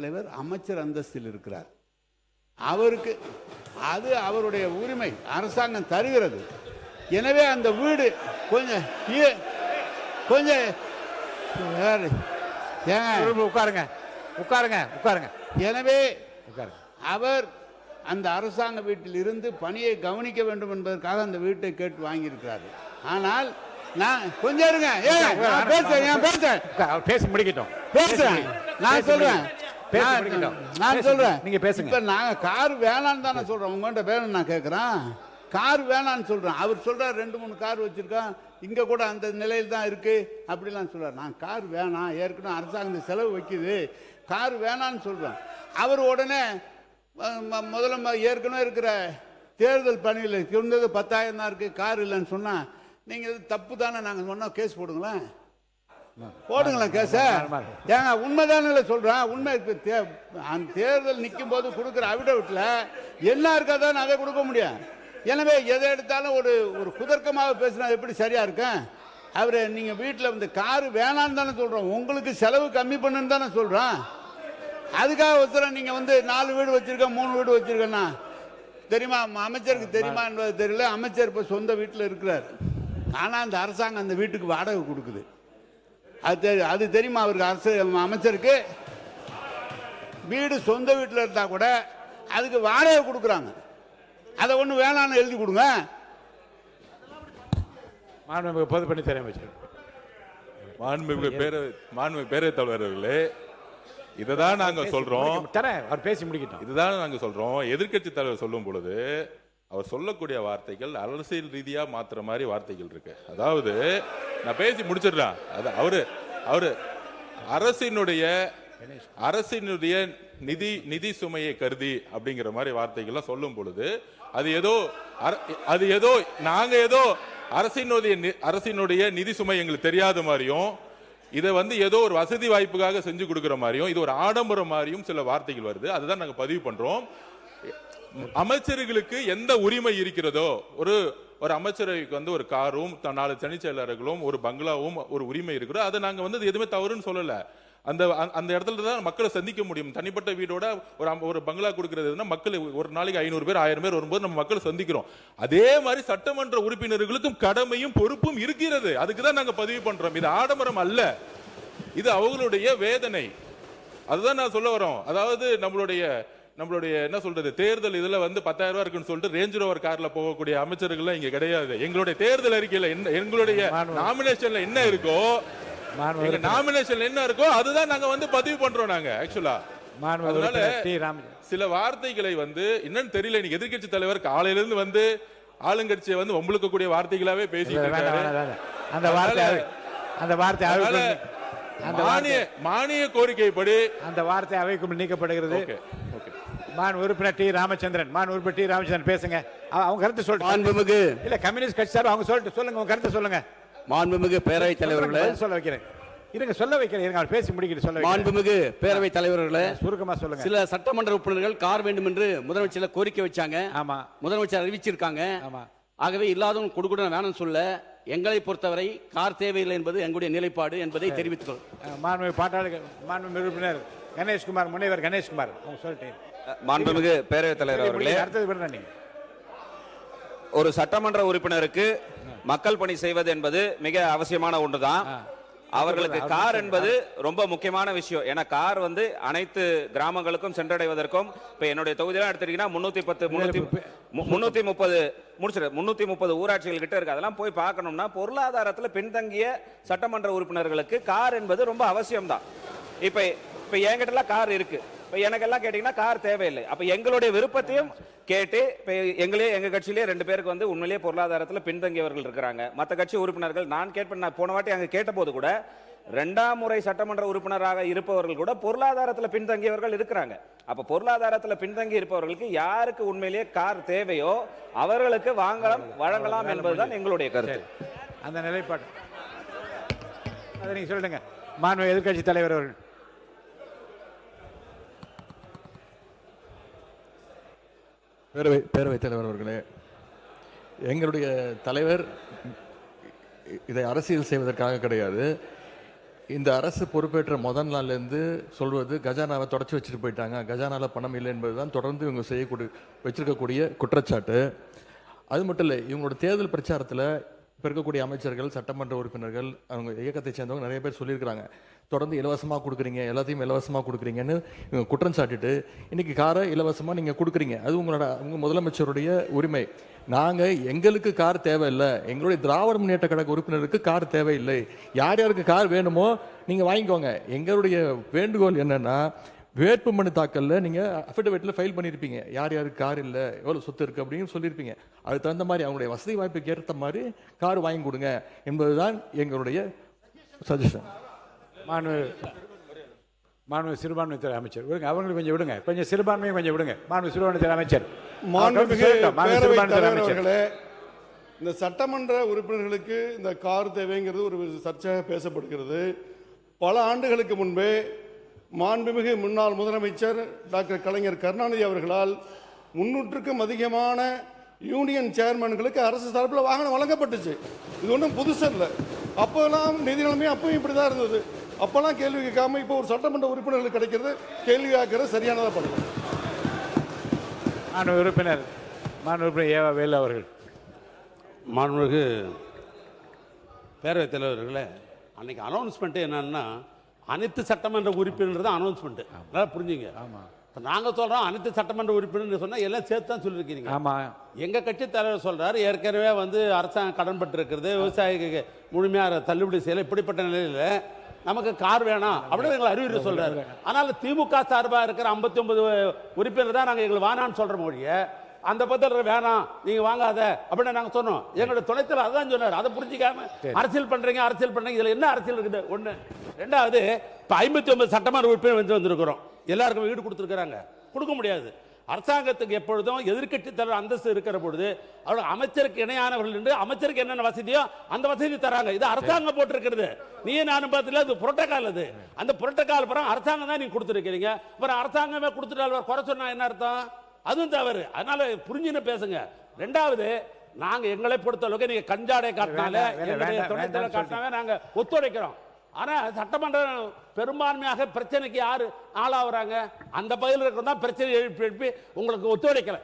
தலைவர் அமைச்சர் அந்தஸ்தில் இருக்கிறார். அவருக்கு அது அவருடைய உரிமை, அரசாங்கம் தருகிறது. எனவே அந்த வீடு கொஞ்சம் உட்காருங்க உட்காருங்க உட்காருங்க. எனவே அவர் அந்த அரசாங்க வீட்டில் இருந்து பணியை கவனிக்க வேண்டும் என்பதற்காக அந்த வீட்டை கேட்டு வாங்கியிருக்கிறார். ஆனால் நான் கொஞ்சம் இருங்க, பேசி முடிக்கட்டும், பேசுறேன், நான் சொல்றேன், நான் சொல்றேன், நீங்க பேசுங்க. இப்ப நாங்க கார் வேணான்னு தானே சொல்றோம், உங்கள்கிட்ட வேணும் நான் கேட்கிறேன். கார் வேணான்னு சொல்றேன், அவர் சொல்றாரு 2-3 கார் வச்சிருக்கான், இங்க கூட அந்த நிலையில் தான் இருக்கு அப்படிலாம் சொல்றாரு. நான் கார் வேணாம், ஏற்கனவே அரசாங்கம் செலவு வைக்குது, கார் வேணான்னு சொல்றேன். அவர் உடனே முதல்ல ஏற்கனவே இருக்கிற தேர்தல் பணியில் இருந்தது 10,000 தான் இருக்கு, கார் இல்லைன்னு சொன்னா நீங்க தப்பு தானே, நாங்க சொன்னா கேஸ் போடுங்களேன், போடுங்களேன் கேஸ. ஏங்க உண்மைதானே சொல்றேன், உண்மை தேர்தல் நிற்கும் போது கொடுக்குற அவிடவிட்ல என்ன இருக்காதான் அதை கொடுக்க முடியும். எனவே எதை எடுத்தாலும் ஒரு குதர்க்கமாக பேசினா எப்படி சரியா இருக்கும். அவரு நீங்க வீட்டில் வந்து காரு வேணான்னு தானே சொல்றோம், உங்களுக்கு செலவு கம்மி பண்ணுன்னு தானே சொல்றோம். அதுக்காக ஒருத்தர நீங்க வந்து 4 வீடு வச்சிருக்க 3 வீடு வச்சிருக்கேன்னா தெரியுமா, அமைச்சருக்கு தெரியுமா என்பது தெரியல. அமைச்சர் இப்ப சொந்த வீட்டில் இருக்கிறார், ஆனா அந்த அரசாங்கம் அந்த வீட்டுக்கு வாடகை கொடுக்குது. அது தெரியுமா அவருக்கு? அமைச்சருக்கு வீடு சொந்த வீட்டில் இருந்தா கூட அதுக்கு வாடகை கொடுக்குறாங்க. அதை ஒண்ணு வேணான்னு எழுதி கொடுங்க. பொதுப்பணித்துறை அமைச்சர் மாண்புமிகு பேரவைத் தலைவர் அவர்களே, இதுதான் நாங்க சொல்றோம். அவர் பேசி முடிக்கட்டும். இதுதான் நாங்க சொல்றோம். எதிர்க்கட்சி தலைவர் சொல்லும் பொழுது அவர் சொல்லக்கூடிய வார்த்தைகள் அரசியல் ரீதியா மாத்துற மாதிரி வார்த்தைகள் இருக்கு. அதாவது நான் பேசி முடிச்சிடலாம். அவரு அரசினுடைய நிதி சுமையை கருதி அப்படிங்கிற மாதிரி வார்த்தைகள்லாம் சொல்லும் பொழுது அது ஏதோ நாங்க ஏதோ அரசினுடைய நிதி சுமை எங்களுக்கு தெரியாத மாதிரியும், இதை வந்து ஏதோ ஒரு வசதி வாய்ப்புக்காக செஞ்சு கொடுக்கிற மாதிரியும், இது ஒரு ஆடம்பரம் மாதிரியும் சில வார்த்தைகள் வருது. அதுதான் நாங்க பதிவு பண்றோம். அமைச்சர்களுக்கு எந்த உரிமை இருக்கிறதோ, ஒரு அமைச்சருக்கு வந்து ஒரு காரும் 4 தனிச் செயலர்களும் ஒரு பங்களாவும் ஒரு உரிமை இருக்கிறோம். அதை நாங்க வந்து எதுவுமே தவறுன்னு சொல்லல. அந்த இடத்துல தான் மக்களை சந்திக்க முடியும். தனிப்பட்ட வீடோட ஒரு பங்களா கொடுக்கறதுன்னா மக்கள் ஒரு நாளைக்கு 500 பேர் 1000 பேர் வரும்போது நம்ம மக்களை சந்திக்கிறோம். அதே மாதிரி சட்டமன்ற உறுப்பினர்களுக்கும் கடமையும் பொறுப்பும் இருக்கிறது. அதுக்கு தான் நாங்க பதிவு பண்றோம். இது ஆடம்பரம் அல்ல, இது அவங்களுடைய வேதனை. அதுதான் நான் சொல்ல வரோம். அதாவது நம்மளுடைய என்ன சொல்றது, தேர்தல் இதுல வந்து 10,000 ரூபாய் இருக்குன்னு சொல்லிட்டு ரேஞ்ச் ரோவர் கார்ல போகக்கூடிய அமைச்சர்கள் இங்க கிடையாது. எங்களுடைய தேர்தல் அறிக்கையில எங்களுடைய நாமினேஷன்ல என்ன இருக்கோ, நாமினேஷன் என்ன இருக்கோ அதுதான் நாங்க வந்து பதிவு பண்றோம். நாங்க ஆக்சுவலா அதனால சில வார்த்தைகளை வந்து என்னன்னு தெரியல. இன்னைக்கு எதிர்க்கட்சி தலைவர் காலையில இருந்து வந்து ஆளுங்கட்சியை வந்து ஒம்பளுக்க கூடிய வார்த்தைகளாவே பேசிட்டு இருக்காரு. மானிய கோரிக்கைப்படி அந்த வார்த்தை அவைக்கு நீக்கப்படுகிறது. உறுப்பினர் டி ராமச்சந்திரன் பேசுங்க. அவங்க கருத்து சொல்லுங்க. இல்ல கம்யூனிஸ்ட் கட்சி சார் அவங்க சொல்லுங்க, உங்க கருத்து சொல்லுங்க. மாண்புமிகு பேரவைத் தலைவர்களே, சொல்ல வைக்கிறேன். சொல்ல வைக்கிறேன். அவர் பேசி முடிக்கிட்டு சொல்ல. மாண்புமிகு பேரவைத் தலைவர்களே, சுருக்கமா சொல்லுங்க. சில சட்டமன்ற உறுப்பினர்கள் கார் வேண்டும் என்று முதலமைச்சர் கோரிக்கை வச்சாங்க. ஆமா, முதலமைச்சர் அறிவிச்சிருக்காங்க. ஆமா, ஆகவே இல்லாதவங்க கொடுக்கணும் வேணும்னு சொல்ல, எங்களை பொறுத்தவரை கார் தேவையில்லை என்பது எங்களுடைய நிலைப்பாடு என்பதை தெரிவித்துக் மாண்புமிகு உறுப்பினர் கணேஷ்குமார், முனைவர் கணேஷ்குமார் அவங்க சொல்லிட்டேன். மாண்புமிகு பேரவைத் தலைவர் அவர்களே, ஒரு சட்டமன்ற உறுப்பினருக்கு மக்கள் பணி செய்வது என்பது மிக அவசியமான ஒன்றுதான். அவர்களுக்கு கார் என்பது ரொம்ப முக்கியமான விஷயம். ஏன்னா கார் வந்து அனைத்து கிராமங்களுக்கும் சென்றடைவதற்கும், இப்ப என்னுடைய தொகுதியெல்லாம் எடுத்துட்டீங்கன்னா 330 ஊராட்சிகள் கிட்ட இருக்கு. அதெல்லாம் போய் பார்க்கணும்னா பொருளாதாரத்தில் பின்தங்கிய சட்டமன்ற உறுப்பினர்களுக்கு கார் என்பது ரொம்ப அவசியம் தான். இப்ப என்கிட்ட கார் இருக்கு, இப்ப எனக்கெல்லாம் கேட்டீங்கன்னா கார் தேவையில்லை. அப்ப எங்களுடைய விருப்பத்தையும் கேட்டு, இப்ப எங்க கட்சியிலே 2 பேருக்கு வந்து உண்மையிலேயே பொருளாதாரத்தில் பின்தங்கியவர்கள் இருக்கிறாங்க. மற்ற கட்சி உறுப்பினர்கள் நான் போன வாட்டி அங்க கேட்ட போது கூட 2ஆம் முறை சட்டமன்ற உறுப்பினராக இருப்பவர்கள் கூட பொருளாதாரத்தில் பின்தங்கியவர்கள் இருக்கிறாங்க. அப்ப பொருளாதாரத்தில் பின்தங்கி இருப்பவர்களுக்கு யாருக்கு உண்மையிலேயே கார் தேவையோ அவர்களுக்கு வழங்கலாம் என்பதுதான் எங்களுடைய கருத்து. அந்த நிலைப்பாடு அதை நீங்க சொல்லுங்க. மாண்புமிகு எதிர்க்கட்சி தலைவர் அவர்கள். பேரவைத் தலைவர் அவர்களே, எங்களுடைய தலைவர் இதை அரசியல் செய்வதற்காக கிடையாது. இந்த அரசு பொறுப்பேற்ற முதல் நாள்லேருந்து சொல்வது கஜானாவை தொடச்சி வச்சுட்டு போயிட்டாங்க, கஜானாவில் பணம் இல்லை என்பதுதான் தொடர்ந்து இவங்க வச்சிருக்கக்கூடிய குற்றச்சாட்டு. அது மட்டும் இல்லை, இவங்களோட தேர்தல் பிரச்சாரத்தில் இப்போ இருக்கக்கூடிய அமைச்சர்கள், சட்டமன்ற உறுப்பினர்கள், அவங்க இயக்கத்தை சேர்ந்தவங்க நிறைய பேர் சொல்லியிருக்கிறாங்க, தொடர்ந்து இலவசமாக கொடுக்குறீங்க, எல்லாத்தையும் இலவசமாக கொடுக்குறீங்கன்னு இவங்க குற்றம் சாட்டிட்டு இன்னைக்கு காரை இலவசமாக நீங்கள் கொடுக்குறீங்க. அது உங்கள் முதலமைச்சருடைய உரிமை. நாங்கள் எங்களுக்கு கார் தேவையில்லை, எங்களுடைய திராவிட முன்னேற்ற கழக உறுப்பினருக்கு கார் தேவையில்லை. யார் யாருக்கு கார் வேணுமோ நீங்கள் வாங்கிக்கோங்க. எங்களுடைய வேண்டுகோள் என்னன்னா, வேட்பு மனு தாக்கல்ல நீங்கள் அஃபிடவிட்டில் ஃபைல் பண்ணியிருப்பீங்க, யார் யாருக்கு கார் இல்லை, எவ்வளோ சொத்து இருக்குது அப்படின்னு சொல்லியிருப்பீங்க. அதுக்கு தகுந்த மாதிரி அவங்களுடைய வசதி வாய்ப்புக்கு ஏற்ற மாதிரி கார் வாங்கி கொடுங்க என்பதுதான் எங்களுடைய சஜஷன். மாண்பு சிறுபான்மைத்துறை அமைச்சர் விடுங்க, அவங்களுக்கு கொஞ்சம் விடுங்க, கொஞ்சம் சிறுபான்மையை கொஞ்சம் விடுங்க. மாண்பு சிறுபான்மைத்துறை அமைச்சர். அவர்களே, இந்த சட்டமன்ற உறுப்பினர்களுக்கு இந்த கார் தேவைங்கிறது ஒரு சர்ச்சையாக பேசப்படுகிறது. பல ஆண்டுகளுக்கு முன்பே மாண்புமிகு முன்னாள் முதலமைச்சர் டாக்டர் கலைஞர் கருணாநிதி அவர்களால் 300க்கும் அதிகமான யூனியன் சேர்மன்களுக்கு அரசு சார்பில் வாகனம் வழங்கப்பட்டுச்சு. இது ஒன்றும் புதுசு இல்லை. அப்போல்லாம் நிதி நிலைமை அப்பவும் இப்படி தான் இருந்தது. அப்போல்லாம் கேள்வி கேட்காம இப்போ ஒரு சட்டமன்ற உறுப்பினர்களுக்கு கிடைக்கிறது கேள்வி கேட்கறது சரியானதாக பண்ணலாம். மாண்பு உறுப்பினர் ஏவா வேலு அவர்கள். மாண்புமிகு பேரவைத் தலைவர்களே, அன்னைக்கு அனௌன்ஸ்மெண்ட்டு என்னன்னா, அனைத்து சட்டமன்ற உறுப்பினர் தான் அனௌன்ஸ்மெண்ட். நல்லா புரிஞ்சுங்க. ஆமாம், இப்போ நாங்கள் சொல்கிறோம் அனைத்து சட்டமன்ற உறுப்பினர் சொன்னால் எல்லாம் சேர்த்து தான் சொல்லியிருக்கீங்க. ஆமாம், எங்கள் கட்சி தலைவர் சொல்கிறார், ஏற்கனவே அரசாங்கம் கடன் பட்டு இருக்கிறது, விவசாயிக்கு முழுமையாக தள்ளுபடி செய்யலை, இப்படிப்பட்ட நிலையில் நமக்கு கார் வேணாம் அப்படின்னு எங்களை அறிவுரை சொல்கிறாரு. ஆனால் திமுக சார்பாக இருக்கிற 59 உறுப்பினர் தான் நாங்கள் எங்களுக்கு வேணான்னு சொல்கிற மொழியை அந்த பத்திர வேணாம் நீங்க வாங்காத அப்படின்னு நாங்க சொன்னோம். எங்களோட துணைத்தலைவர் அதான் சொன்னார். அதை புரிஞ்சிக்காம அரசியல் பண்றீங்க இதுல என்ன அரசியல் இருக்குது? ஒண்ணு. ரெண்டாவது, இப்ப 59 சட்டமன்ற உறுப்பினர் வந்திருக்கிறோம், எல்லாருக்கும் வீடு கொடுத்துருக்காங்க, கொடுக்க முடியாது. அரசாங்கத்துக்கு எப்பொழுதும் எதிர்க்கட்சி தலைவர் அந்தஸ்து இருக்கிற பொழுது அவர் அமைச்சருக்கு இணையானவர்கள் என்று அமைச்சருக்கு என்னென்ன வசதியோ அந்த வசதி தராங்க. இது அரசாங்கம் போட்டிருக்கிறது. நீ நானும் பார்த்துல அது புரோட்டோகால். அது அந்த புரோட்டோகால் அப்புறம் அரசாங்கம் தான் நீங்க கொடுத்துருக்கீங்க. அப்புறம் அரசாங்கமே கொடுத்துட்டால் குறை சொன்னா என்ன அர்த்தம்? அதுவும் தவறு. அதனால புரிஞ்சுன்னு பேசுங்க. ரெண்டாவது, நாங்க எங்களை பொறுத்த அளவுக்கு நீங்க கஞ்சாடை காட்டினால காட்டினாவே நாங்க ஒத்துழைக்கிறோம். ஆனா சட்டமன்றம் பெரும்பான்மையாக பிரச்சனைக்கு யாரு ஆளாகிறாங்க? அந்த பகுதியில் இருக்கிறதா பிரச்சனை எழுப்பி உங்களுக்கு ஒத்துழைக்கல.